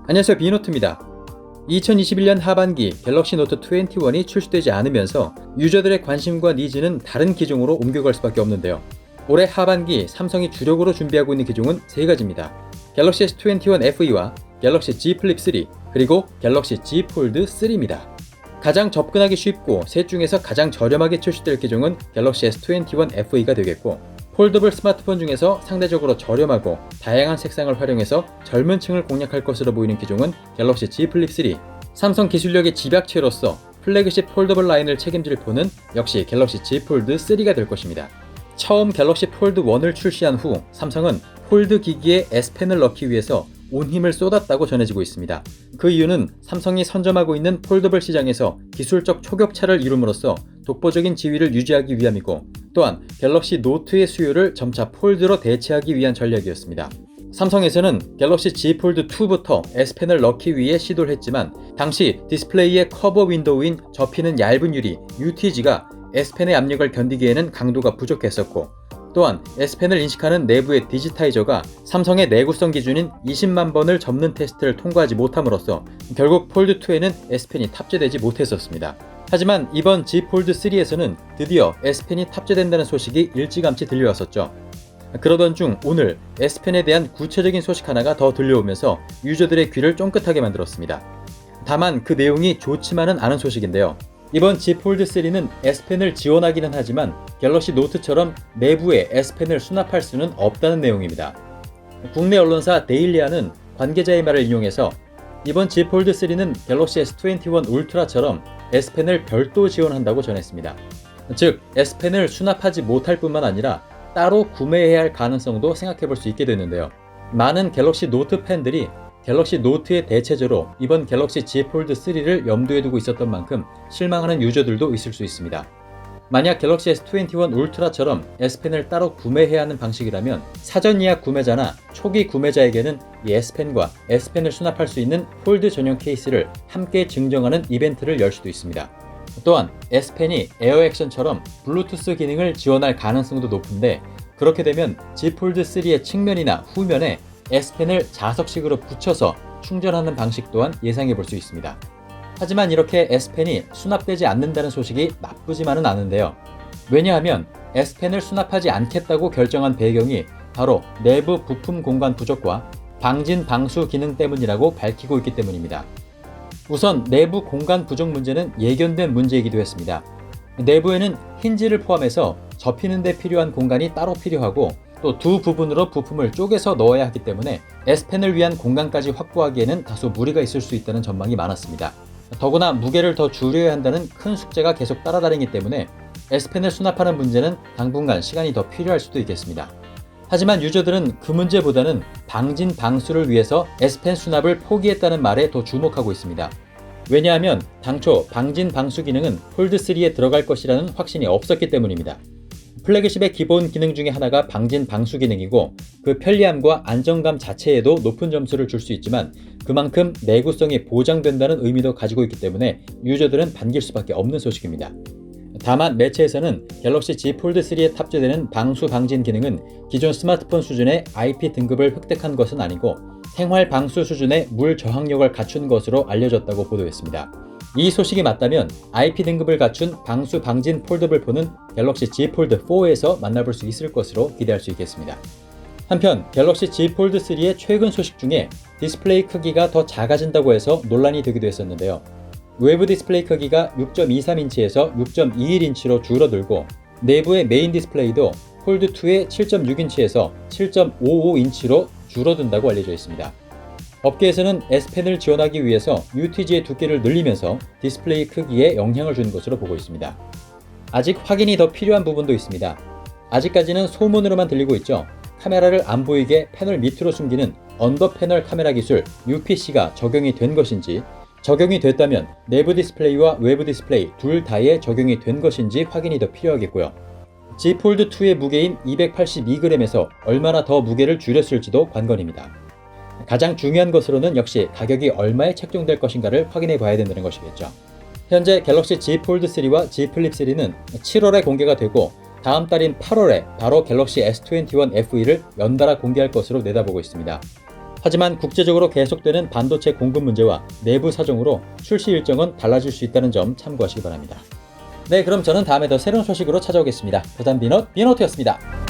안녕하세요, 비노트입니다. 2021년 하반기 갤럭시 노트 21이 출시되지 않으면서 유저들의 관심과 니즈는 다른 기종으로 옮겨갈 수밖에 없는데요. 올해 하반기 삼성이 주력으로 준비하고 있는 기종은 세 가지입니다. 갤럭시 S21 FE와 갤럭시 Z 플립 3, 그리고 갤럭시 Z 폴드 3입니다. 가장 접근하기 쉽고 셋 중에서 가장 저렴하게 출시될 기종은 갤럭시 S21 FE가 되겠고, 폴더블 스마트폰 중에서 상대적으로 저렴하고 다양한 색상을 활용해서 젊은 층을 공략할 것으로 보이는 기종은 갤럭시 Z 플립 3. 삼성 기술력의 집약체로서 플래그십 폴더블 라인을 책임질 폰은 역시 갤럭시 Z 폴드 3가 될 것입니다. 처음 갤럭시 폴드 1을 출시한 후 삼성은 폴드 기기에 S펜을 넣기 위해서 온 힘을 쏟았다고 전해지고 있습니다. 그 이유는 삼성이 선점하고 있는 폴더블 시장에서 기술적 초격차를 이룸으로써 독보적인 지위를 유지하기 위함이고, 또한 갤럭시 노트의 수요를 점차 폴드로 대체하기 위한 전략이었습니다. 삼성에서는 갤럭시 Z 폴드 2부터 S펜을 넣기 위해 시도를 했지만, 당시 디스플레이의 커버 윈도우인 접히는 얇은 유리 UTG가 S펜의 압력을 견디기에는 강도가 부족했었고, 또한 S펜을 인식하는 내부의 디지타이저가 삼성의 내구성 기준인 20만 번을 접는 테스트를 통과하지 못함으로써 결국 폴드2에는 S펜이 탑재되지 못했었습니다. 하지만 이번 Z 폴드 3에서는 드디어 S펜이 탑재된다는 소식이 일찌감치 들려왔었죠. 그러던 중 오늘 S펜에 대한 구체적인 소식 하나가 더 들려오면서 유저들의 귀를 쫑긋하게 만들었습니다. 다만 그 내용이 좋지만은 않은 소식인데요. 이번 Z 폴드 3는 S펜을 지원하기는 하지만 갤럭시 노트처럼 내부에 S펜을 수납할 수는 없다는 내용입니다. 국내 언론사 데일리아는 관계자의 말을 인용해서 이번 Z 폴드 3는 갤럭시 S21 울트라처럼 S펜을 별도 지원한다고 전했습니다. 즉, S펜을 수납하지 못할 뿐만 아니라 따로 구매해야 할 가능성도 생각해 볼 수 있게 되는데요. 많은 갤럭시 노트 팬들이 갤럭시 노트의 대체제로 이번 갤럭시 Z 폴드 3를 염두에 두고 있었던 만큼 실망하는 유저들도 있을 수 있습니다. 만약 갤럭시 S21 울트라처럼 S펜을 따로 구매해야 하는 방식이라면 사전 예약 구매자나 초기 구매자에게는 이 S펜과 S펜을 수납할 수 있는 폴드 전용 케이스를 함께 증정하는 이벤트를 열 수도 있습니다. 또한 S펜이 에어 액션처럼 블루투스 기능을 지원할 가능성도 높은데, 그렇게 되면 Z 폴드 3의 측면이나 후면에 S펜을 자석식으로 붙여서 충전하는 방식 또한 예상해 볼 수 있습니다. 하지만 이렇게 S펜이 수납되지 않는다는 소식이 나쁘지만은 않은데요. 왜냐하면 S펜을 수납하지 않겠다고 결정한 배경이 바로 내부 부품 공간 부족과 방진 방수 기능 때문이라고 밝히고 있기 때문입니다. 우선 내부 공간 부족 문제는 예견된 문제이기도 했습니다. 내부에는 힌지를 포함해서 접히는 데 필요한 공간이 따로 필요하고, 또 두 부분으로 부품을 쪼개서 넣어야 하기 때문에 S펜을 위한 공간까지 확보하기에는 다소 무리가 있을 수 있다는 전망이 많았습니다. 더구나 무게를 더 줄여야 한다는 큰 숙제가 계속 따라다니기 때문에 S펜을 수납하는 문제는 당분간 시간이 더 필요할 수도 있겠습니다. 하지만 유저들은 그 문제보다는 방진 방수를 위해서 S펜 수납을 포기했다는 말에 더 주목하고 있습니다. 왜냐하면 당초 방진 방수 기능은 폴드3에 들어갈 것이라는 확신이 없었기 때문입니다. 플래그십의 기본 기능 중에 하나가 방진 방수 기능이고, 그 편리함과 안정감 자체에도 높은 점수를 줄 수 있지만 그만큼 내구성이 보장된다는 의미도 가지고 있기 때문에 유저들은 반길 수밖에 없는 소식입니다. 다만 매체에서는 갤럭시 Z 폴드 3에 탑재되는 방수 방진 기능은 기존 스마트폰 수준의 IP 등급을 획득한 것은 아니고 생활 방수 수준의 물 저항력을 갖춘 것으로 알려졌다고 보도했습니다. 이 소식이 맞다면 IP 등급을 갖춘 방수 방진 폴더블 폰은 갤럭시 Z 폴드 4에서 만나볼 수 있을 것으로 기대할 수 있겠습니다. 한편 갤럭시 Z 폴드 3의 최근 소식 중에 디스플레이 크기가 더 작아진다고 해서 논란이 되기도 했었는데요. 외부 디스플레이 크기가 6.23인치에서 6.21인치로 줄어들고, 내부의 메인 디스플레이도 폴드2의 7.6인치에서 7.55인치로 줄어든다고 알려져 있습니다. 업계에서는 S펜을 지원하기 위해서 UTG의 두께를 늘리면서 디스플레이 크기에 영향을 주는 것으로 보고 있습니다. 아직 확인이 더 필요한 부분도 있습니다. 아직까지는 소문으로만 들리고 있죠. 카메라를 안 보이게 패널 밑으로 숨기는 언더 패널 카메라 기술 UPC가 적용이 된 것인지, 적용이 됐다면 내부 디스플레이와 외부 디스플레이 둘 다에 적용이 된 것인지 확인이 더 필요하겠고요. Z 폴드 2의 무게인 282g에서 얼마나 더 무게를 줄였을지도 관건입니다. 가장 중요한 것으로는 역시 가격이 얼마에 책정될 것인가를 확인해 봐야 된다는 것이겠죠. 현재 갤럭시 Z 폴드 3와 Z 플립 3는 7월에 공개가 되고, 다음 달인 8월에 바로 갤럭시 S21 FE를 연달아 공개할 것으로 내다보고 있습니다. 하지만 국제적으로 계속되는 반도체 공급 문제와 내부 사정으로 출시 일정은 달라질 수 있다는 점 참고하시기 바랍니다. 네, 그럼 저는 다음에 더 새로운 소식으로 찾아오겠습니다. 도단 비너트였습니다.